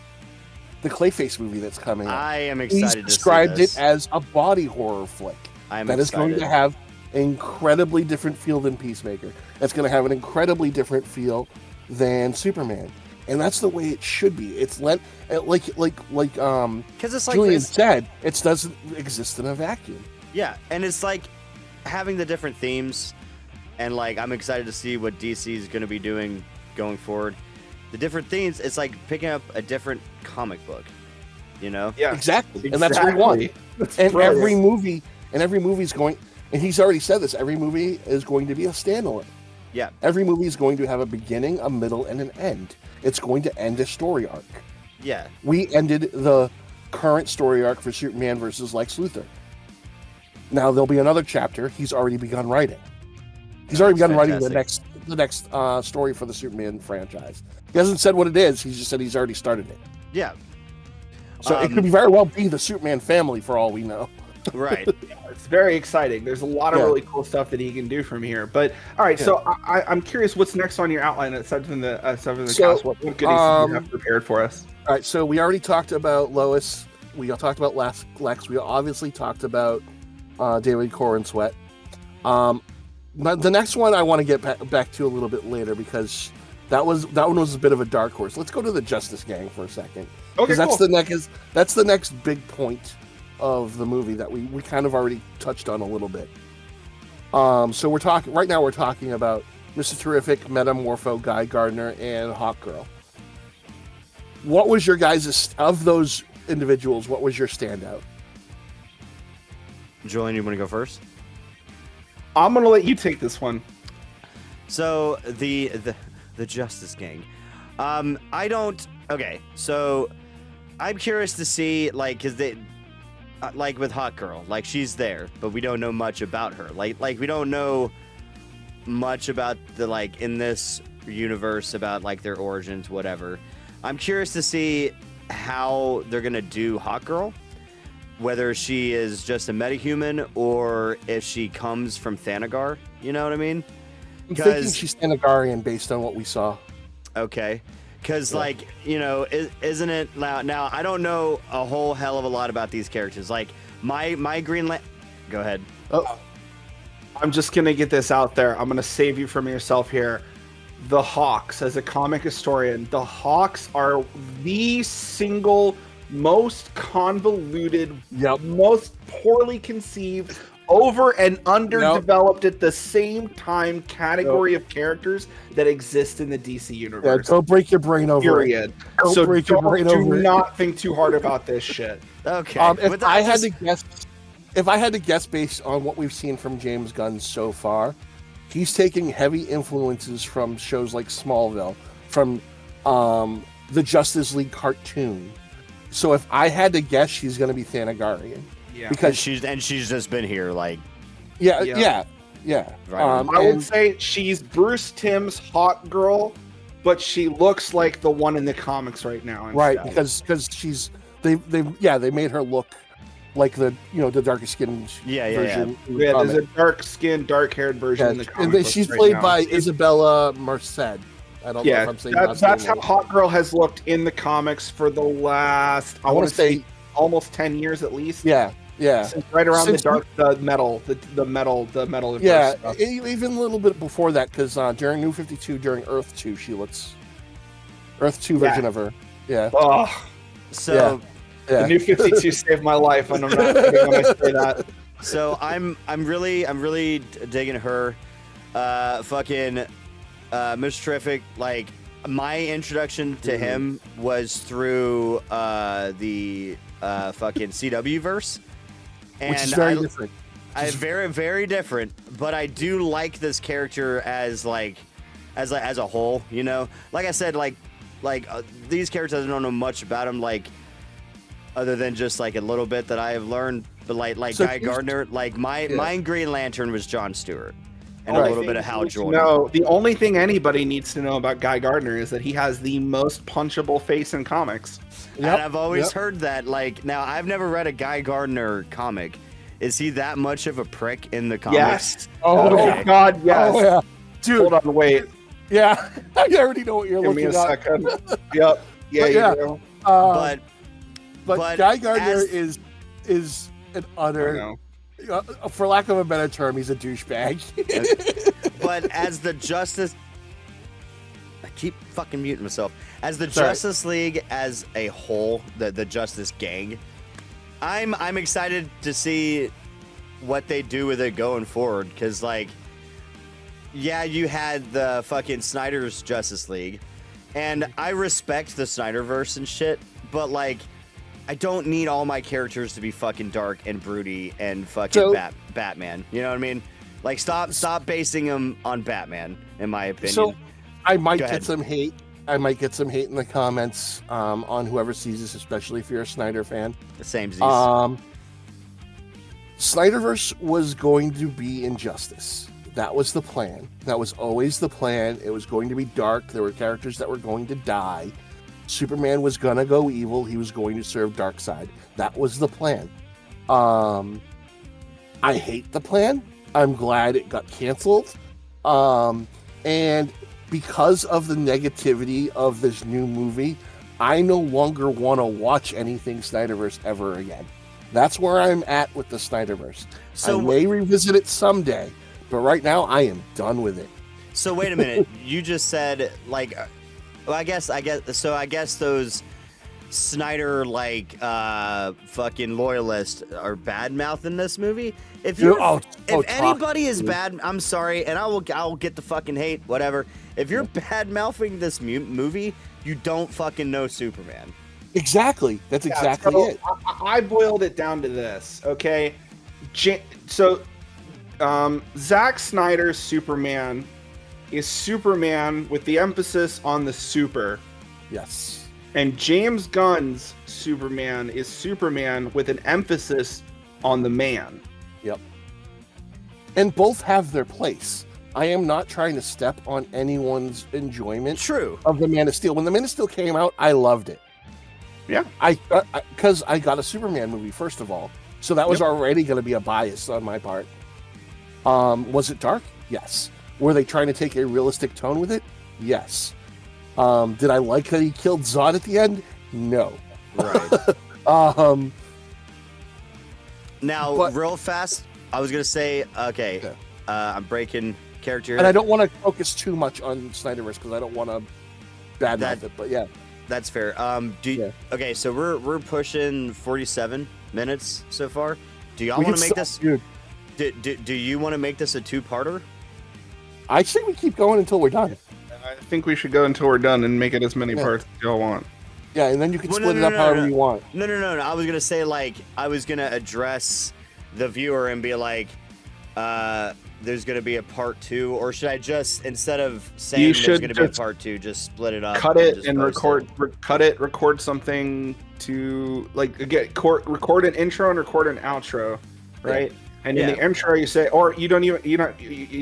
The Clayface movie that's coming up. I am excited to see this. He's described it as a body horror flick. That is going to have an incredibly different feel than Peacemaker. That's going to have an incredibly different feel than Superman. And that's the way it should be. It's like because it's like Julian said, it doesn't exist in a vacuum. Yeah, and it's like having the different themes, and like I'm excited to see what DC is going to be doing going forward. The different themes, it's like picking up a different comic book, you know? Yeah, exactly. And that's what we want. And every movie is going. And he's already said this. Every movie is going to be a standalone. Yeah. Every movie is going to have a beginning, a middle, and an end. It's going to end a story arc. Yeah. We ended the current story arc for Superman versus Lex Luthor. Now there'll be another chapter. He's already begun writing. He's already begun writing the next story for the Superman franchise. He hasn't said what it is. He's just said he's already started it. Yeah. So it could very well be the Superman family for all we know. Right. It's very exciting. There's a lot of really cool stuff that he can do from here. But all right, so I'm curious, what's next on your outline at Seven the Cast? What goodies do you have prepared for us? All right, so we already talked about Lois. We talked about Lex. We obviously talked about David Corenswet. The next one I want to get back to a little bit later because that one was a bit of a dark horse. Let's go to the Justice Gang for a second. Okay, that's the next big point of the movie that we kind of already touched on a little bit. So we're talking about Mr. Terrific, Metamorpho, Guy Gardner, and Hawkgirl. What was your guys' of those individuals? What was your standout? Julian, you want to go first? I'm gonna let you take this one. So the Justice Gang. Okay, so I'm curious to see because they. Like with Hawkgirl, like she's there, but we don't know much about her. Like we don't know much about the in this universe about their origins, whatever. I'm curious to see how they're gonna do Hawkgirl, whether she is just a metahuman or if she comes from Thanagar. You know what I mean? I'm thinking she's Thanagarian based on what we saw. Okay. Because, isn't it now? I don't know a whole hell of a lot about these characters. Like my Green Lantern. Go ahead. Oh, I'm just gonna get this out there. I'm gonna save you from yourself here. The Hawks, as a comic historian, the Hawks are the single most convoluted, most poorly conceived, over and underdeveloped at the same time category of characters that exist in the DC universe. Don't break your brain over it. Do not think too hard about this shit. Okay. If I had to guess based on what we've seen from James Gunn so far, he's taking heavy influences from shows like Smallville, from the Justice League cartoon. So if I had to guess, she's going to be Thanagarian. Yeah, because she's just been here yeah. Right. I would say she's Bruce Timm's Hawkgirl, but she looks like the one in the comics right now. Instead. Right, because she's they made her look like the darkest skinned version. Yeah, there's a dark skinned, dark haired version in the comics. And she's played by Isabella Merced. I don't know if I'm saying that's how Hawkgirl has looked in the comics for the last I want to say almost 10 years at least. Yeah. Since right around the metal. Yeah, even a little bit before that, because during New 52, during Earth 2, she looks Earth 2 version of her. Yeah. Oh, so the New 52 saved my life, and I'm not kidding when I say that. So I'm really digging her. Mr. Terrific. my introduction to him was through the fucking CW verse, and which is very different. Very, very different. But I do like this character as a whole. You know, like I said, these characters I don't know much about them, like other than just like a little bit that I have learned. But so Guy Gardner, like my Green Lantern was Jon Stewart. And a little bit of Hal Jordan. No, the only thing anybody needs to know about Guy Gardner is that he has the most punchable face in comics. Yep. And I've always heard that. Like, now I've never read a Guy Gardner comic. Is he that much of a prick in the comics? Yes. Okay. Oh God, yes. Oh, yeah. Dude, hold on, wait. Yeah, I already know what you're Give looking at. Give me a second. Yep. Yeah, yeah. You know. But Guy Gardner is an utter. For lack of a better term, he's a douchebag. But as the Justice, I keep fucking muting myself. As the Justice League as a whole, the Justice Gang, I'm excited to see what they do with it going forward. Because yeah, you had the fucking Snyder's Justice League, and I respect the Snyderverse and shit, but I don't need all my characters to be fucking dark and broody and fucking Batman. You know what I mean? Stop basing them on Batman, in my opinion. So I might get some hate. I might get some hate in the comments on whoever sees this, especially if you're a Snyder fan. The same. Snyderverse was going to be Injustice. That was the plan. That was always the plan. It was going to be dark. There were characters that were going to die. Superman was gonna go evil. He was going to serve Darkseid. That was the plan. I hate the plan. I'm glad it got canceled. And because of the negativity of this new movie, I no longer want to watch anything Snyderverse ever again. That's where I'm at with the Snyderverse. So I may revisit it someday, but right now I am done with it. So wait a minute. You just said I guess those Snyder fucking loyalists are bad mouthing this movie. If anybody is bad, I'm sorry, and I'll get the fucking hate, whatever. If you're bad mouthing this movie, you don't fucking know Superman. Exactly. That's exactly it. I boiled it down to this. Okay, so Zack Snyder's Superman is Superman with the emphasis on the super. Yes. And James Gunn's Superman is Superman with an emphasis on the man. Yep. And both have their place. I am not trying to step on anyone's enjoyment of the Man of Steel. When the Man of Steel came out, I loved it. Yeah. Because I got a Superman movie, first of all. So that was already going to be a bias on my part. Was it dark? Yes. Were they trying to take a realistic tone with it? Yes. Did I like that he killed Zod at the end? No. Right. Now, real fast, I was going to say, I'm breaking character. And I don't want to focus too much on Snyderverse because I don't want to badmouth it, but yeah. That's fair. Okay, so we're pushing 47 minutes so far. Do y'all want to make this? Do you want to make this a two-parter? I think we keep going until we're done. I think we should go until we're done and make it as many parts as y'all want. Yeah, and then you can split it up however you want. No. I was gonna say I was gonna address the viewer and be like, there's gonna be a part 2, or should I just, instead of saying there's gonna be a part 2, just split it up? Cut it and record. Cut it. Record something to record an intro and record an outro, right? Yeah. And in the intro, you say, or you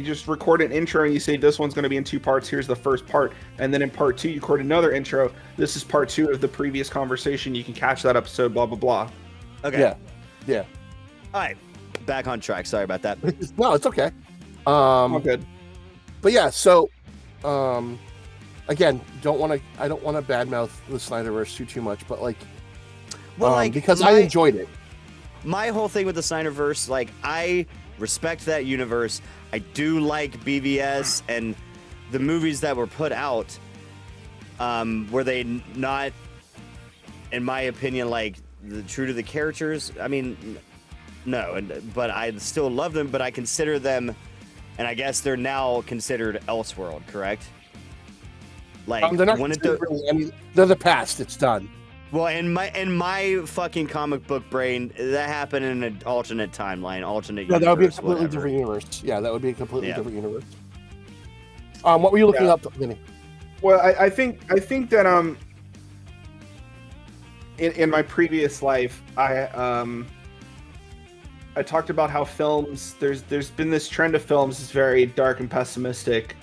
just record an intro and you say, this one's going to be in 2 parts. Here's the first part. And then in part 2, you record another intro. This is part 2 of the previous conversation. You can catch that episode, blah, blah, blah. Okay. Yeah. All right. Back on track. Sorry about that. No, it's okay. All good. But yeah, so, again, I don't want to badmouth the Snyderverse too much, but because I enjoyed it. My whole thing with the Snyderverse, I respect that universe. I do like BVS and the movies that were put out. Were they not, in my opinion, true to the characters? I mean, no, but I still love them. But I consider them, and I guess they're now considered Elseworld, correct? Like they're not when really, I mean, they're the past. It's done. well, in my fucking comic book brain, that happened in an alternate timeline, alternate universe. That would be a completely whatever. different universe. Yeah, that would be a completely different universe. What were you looking up, Vinny? Well, I think that in my previous life, I talked about how films there's been this trend of films is very dark and pessimistic,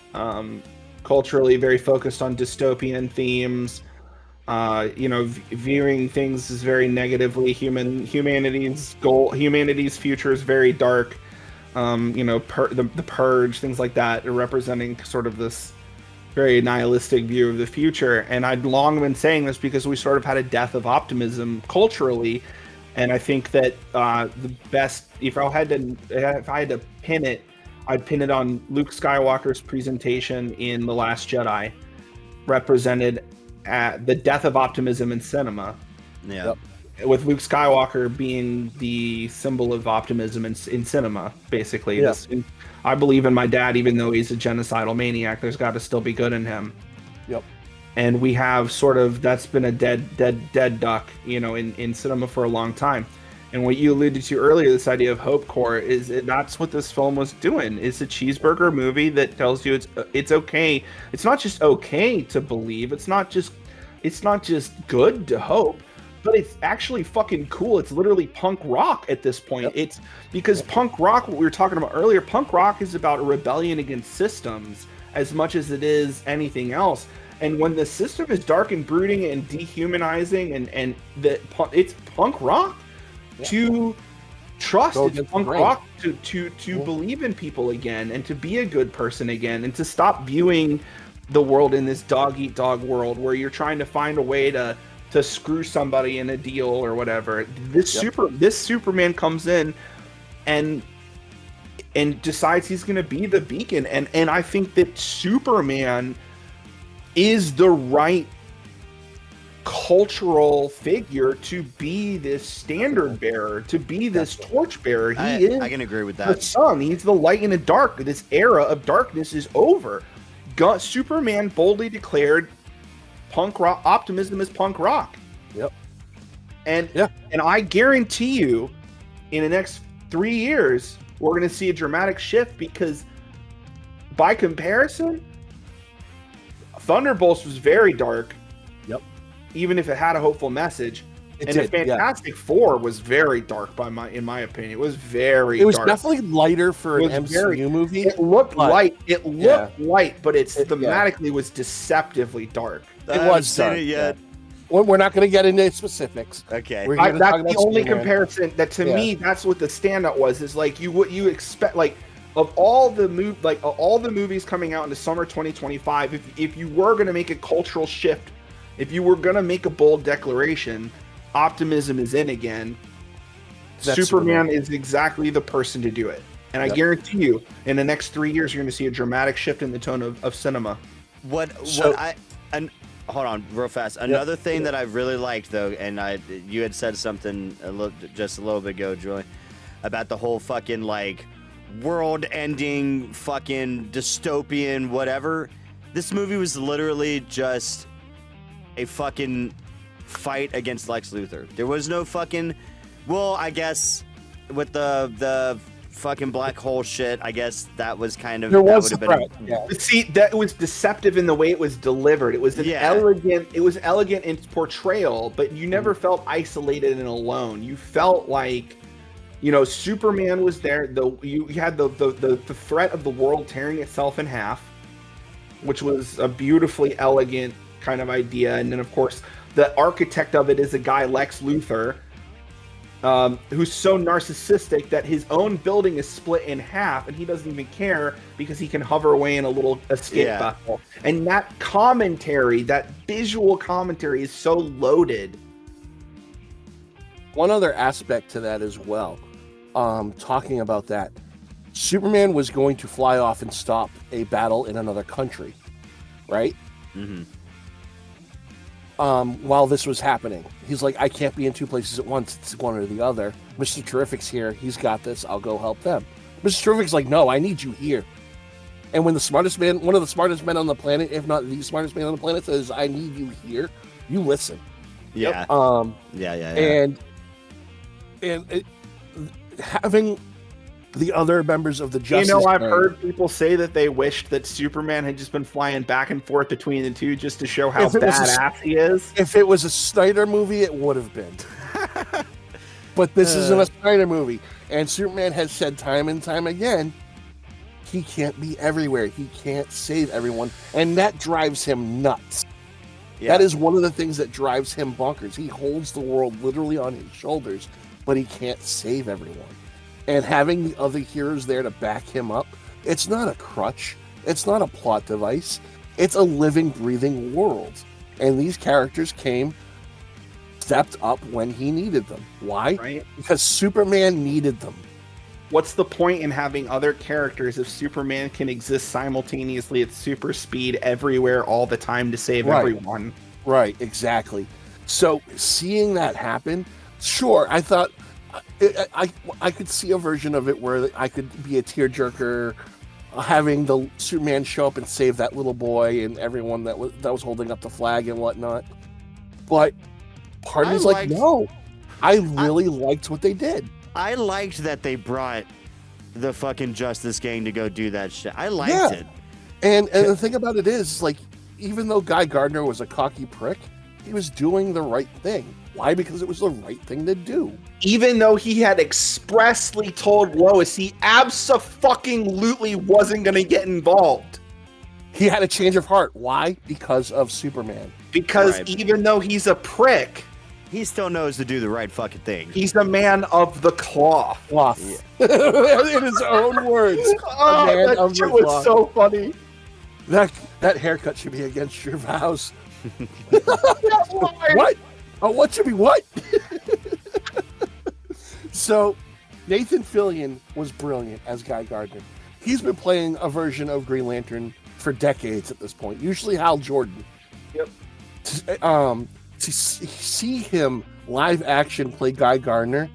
culturally very focused on dystopian themes, viewing things as very negatively. Humanity's future is very dark. The Purge, things like that, are representing sort of this very nihilistic view of the future. And I'd long been saying this because we sort of had a death of optimism culturally. And I think that the best, if I had to pin it, I'd pin it on Luke Skywalker's presentation in The Last Jedi, represented at the death of optimism in cinema. Yeah. Yep. With Luke Skywalker being the symbol of optimism in cinema, basically. Yeah. I believe in my dad, even though he's a genocidal maniac. There's got to still be good in him. Yep. And we have sort of, that's been a dead duck, in cinema for a long time. And what you alluded to earlier, this idea of hope core, that's what this film was doing. It's a cheeseburger movie that tells you it's okay. It's not just okay to believe. It's not just good to hope, but it's actually fucking cool. It's literally punk rock at this point. Yep. It's because punk rock, what we were talking about earlier, punk rock is about a rebellion against systems as much as it is anything else. And when the system is dark and brooding and dehumanizing, and it's punk rock to trust, it's punk rock to believe in people again, and to be a good person again, and to stop viewing the world in this dog eat dog world where you're trying to find a way to screw somebody in a deal or whatever. This Superman comes in and decides he's going to be the beacon, and I think that Superman is the right cultural figure to be this standard bearer, to be this torch bearer. I can agree with that. The sun, he's the light in the dark. This era of darkness is over. Superman boldly declared punk rock, optimism is punk rock. Yep. And I guarantee you, in the next 3 years, we're going to see a dramatic shift, because by comparison, Thunderbolts was very dark. Yep. Even if it had a hopeful message. The Fantastic Four was very dark in my opinion. It was very dark. Definitely lighter for an MCU movie. It looked light. It looked light, but thematically was deceptively dark. It was dark. We're not going to get into specifics. Okay. That's the only comparison that to me, that's what the standout was, is like what you expect, like of all the movies coming out in the summer 2025, if you were going to make a cultural shift, if you were going to make a bold declaration, optimism is in again. Superman is exactly the person to do it. And I guarantee you, in the next 3 years, you're going to see a dramatic shift in the tone of cinema. Hold on, real fast. Another thing that I really liked, though, and you had said something just a little bit ago, Julian, about the whole fucking like world-ending, fucking dystopian, whatever. This movie was literally just a fucking fight against Lex Luthor. There was no fucking, well, I guess with the fucking black hole shit, I guess that was kind of, there was that would have been. Yeah. See, that was deceptive in the way it was delivered. It was elegant. It was elegant in its portrayal, but you never felt isolated and alone. You felt like, Superman was there. You had the threat of the world tearing itself in half, which was a beautifully elegant kind of idea. And then, of course, the architect of it is a guy, Lex Luthor, who's so narcissistic that his own building is split in half, and he doesn't even care because he can hover away in a little escape battle. And that commentary, that visual commentary, is so loaded. One other aspect to that as well, talking about that, Superman was going to fly off and stop a battle in another country, right? Mm-hmm. While this was happening, he's like, I can't be in two places at once. It's one or the other. Mr. Terrific's here. He's got this. I'll go help them. Mr. Terrific's like, no, I need you here. And when one of the smartest men on the planet, if not the smartest man on the planet, says, "I need you here," you listen. Yeah. Yeah. Yeah. And having the other members of the Justice I've Gang- heard people say that they wished that Superman had just been flying back and forth between the two just to show how badass he is. If it was a Snyder movie, it would have been. But this isn't a Snyder movie. And Superman has said time and time again, he can't be everywhere. He can't save everyone. And that drives him nuts. Yeah. That is one of the things that drives him bonkers. He holds the world literally on his shoulders, but he can't save everyone. And having the other heroes there to back him up, it's not a crutch. It's not a plot device. It's a living, breathing world. And these characters stepped up when he needed them. Why? Right. Because Superman needed them. What's the point in having other characters if Superman can exist simultaneously at super speed everywhere all the time to save everyone? Right, exactly. So seeing that happen, sure, I thought I could see a version of it where I could be a tearjerker, having the Superman show up and save that little boy and everyone that was holding up the flag and whatnot. But part of me's like, no, I really liked what they did. I liked that they brought the fucking Justice Gang to go do that shit. I liked it. And the thing about it is, like, even though Guy Gardner was a cocky prick, he was doing the right thing. Why? Because it was the right thing to do. Even though he had expressly told Lois he abso-fucking-lutely wasn't going to get involved. He had a change of heart. Why? Because of Superman. Because even though he's a prick, he still knows to do the right fucking thing. He's a man of the cloth. Yeah. In his own words. That shit was so funny. That haircut should be against your vows. What? Oh, what should be what? So, Nathan Fillion was brilliant as Guy Gardner. He's been playing a version of Green Lantern for decades at this point. Usually Hal Jordan. Yep. To see him live action play Guy Gardner,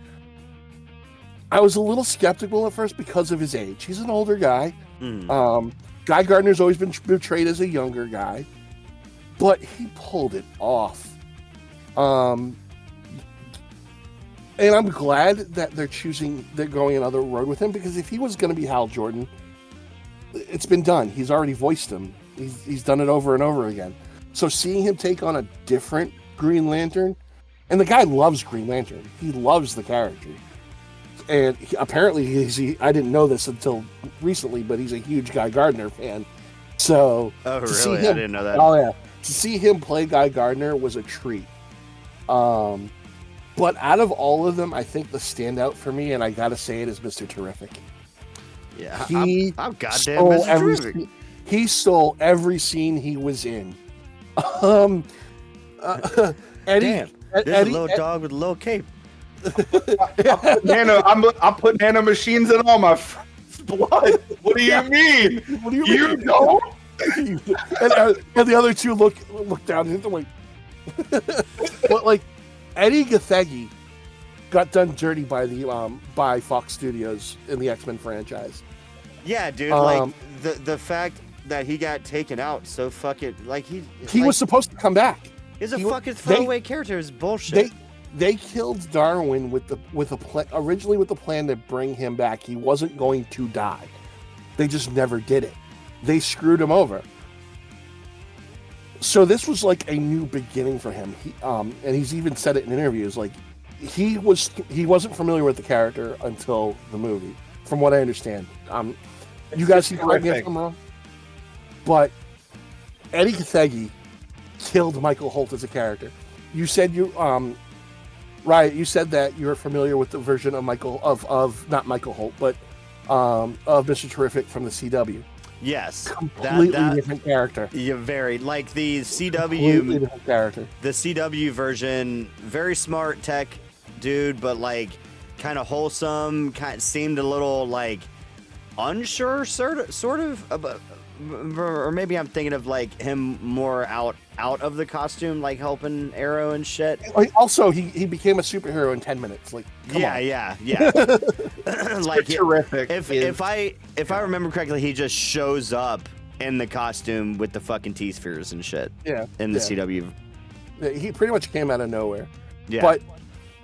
I was a little skeptical at first because of his age. He's an older guy. Guy Gardner's always been portrayed as a younger guy, but he pulled it off. And I'm glad that they're going another road with him, because if he was going to be Hal Jordan, it's been done. He's already voiced him. He's done it over and over again. So seeing him take on a different Green Lantern, and the guy loves Green Lantern. He loves the character. And apparently I didn't know this until recently, but he's a huge Guy Gardner fan. So oh, really? I didn't know that. Oh, yeah. To see him play Guy Gardner was a treat. But out of all of them, I think the standout for me, and I gotta say it, is Mr. Terrific. Yeah, I'm goddamn Mr. Terrific. He stole every scene he was in. Eddie, there's a little dog with a little cape. I'm putting nanomachines in all my blood. What do you mean? What do you mean? You don't? And the other two look down and like, but like Eddie Gathegi got done dirty by by Fox Studios in the X-Men franchise. Yeah, dude. Like the fact that he got taken out so fucking like he was supposed to come back. He's a fucking throwaway character. It's bullshit. They killed Darwin originally with the plan to bring him back. He wasn't going to die. They just never did it. They screwed him over. So this was like a new beginning for him. And he's even said it in interviews. Like he wasn't familiar with the character until the movie, from what I understand. You guys can correct me if I'm wrong, but Eddie Gathegi killed Michael Holt as a character. You said Riot, you said that you're familiar with the version of not Michael Holt, but of Mr. Terrific from the CW. Yes, completely different character. Yeah, very like the CW. Completely different character. The CW version, very smart tech dude, but like kind of wholesome. Kind of seemed a little like unsure, sort of or maybe I'm thinking of like him more out of the costume, like helping Arrow and shit. Also, he became a superhero in 10 minutes. Like, come on. Yeah. Like terrific. If I remember correctly, he just shows up in the costume with the fucking T-spheres and shit. Yeah. In the CW. Yeah, he pretty much came out of nowhere. Yeah. But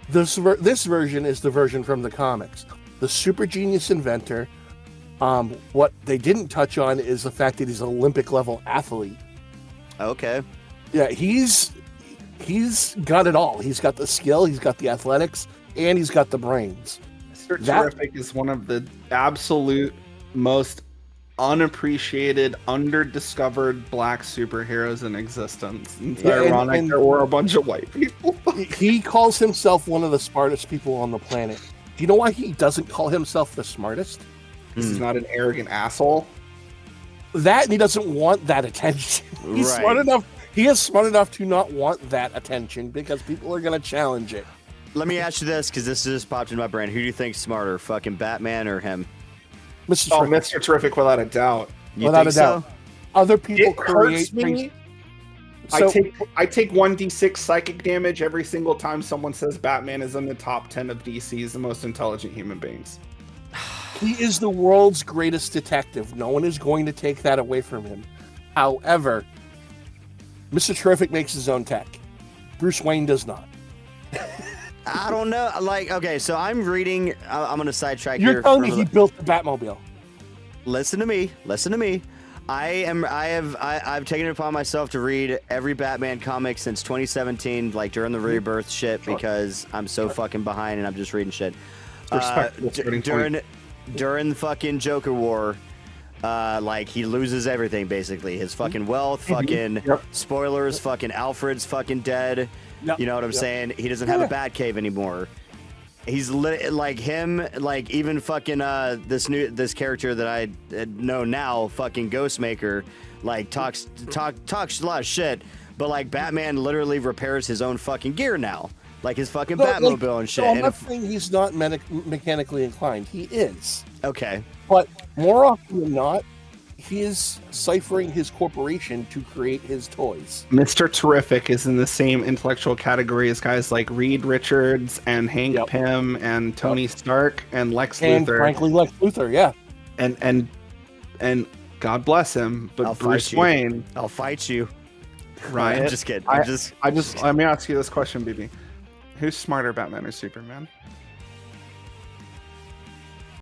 this version is the version from the comics. The super genius inventor. What they didn't touch on is the fact that he's an Olympic level athlete. Okay. Yeah, he's got it all. He's got the skill, he's got the athletics, and he's got the brains. Mr. Terrific is one of the absolute most unappreciated, underdiscovered black superheroes in existence. It's ironic and there were a bunch of white people. He calls himself one of the smartest people on the planet. Do you know why he doesn't call himself the smartest? He's not an arrogant asshole. That, and he doesn't want that attention. He's smart enough. He is smart enough to not want that attention because people are going to challenge it. Let me ask you this, because this just popped in my brain. Who do you think's smarter, fucking Batman or him? Mr. Terrific, without a doubt. Without a doubt. Other people It hurts create me. things. I take 1d6 psychic damage every single time someone says Batman is in the top 10 of DC's the most intelligent human beings. He is the world's greatest detective. No one is going to take that away from him. However, Mr. Terrific makes his own tech. Bruce Wayne does not. I don't know. Like, okay, so I'm reading. I'm going to sidetrack You're here. telling me he built the Batmobile. Listen to me. I've taken it upon myself to read every Batman comic since 2017, like during the Rebirth shit, because I'm so fucking behind and I'm just reading shit. During fucking Joker War, like he loses everything basically. His fucking wealth, fucking spoilers, fucking Alfred's fucking dead. You know what I'm saying? He doesn't have a Batcave anymore. He's like him, like even fucking this character that I know now, fucking Ghostmaker, like talks a lot of shit, but like Batman literally repairs his own fucking gear now. Like his fucking Batmobile and shit. So I'm not saying he's not mechanically inclined. He is. Okay. But more often than not, he is ciphering his corporation to create his toys. Mr. Terrific is in the same intellectual category as guys like Reed Richards and Hank Pym and Tony Stark and Lex Luthor. And frankly, Lex Luthor, yeah. And God bless him, but Bruce Wayne. I'll fight you. Right. I'm just kidding. Let me ask you this question, BB. Who's smarter, Batman or Superman?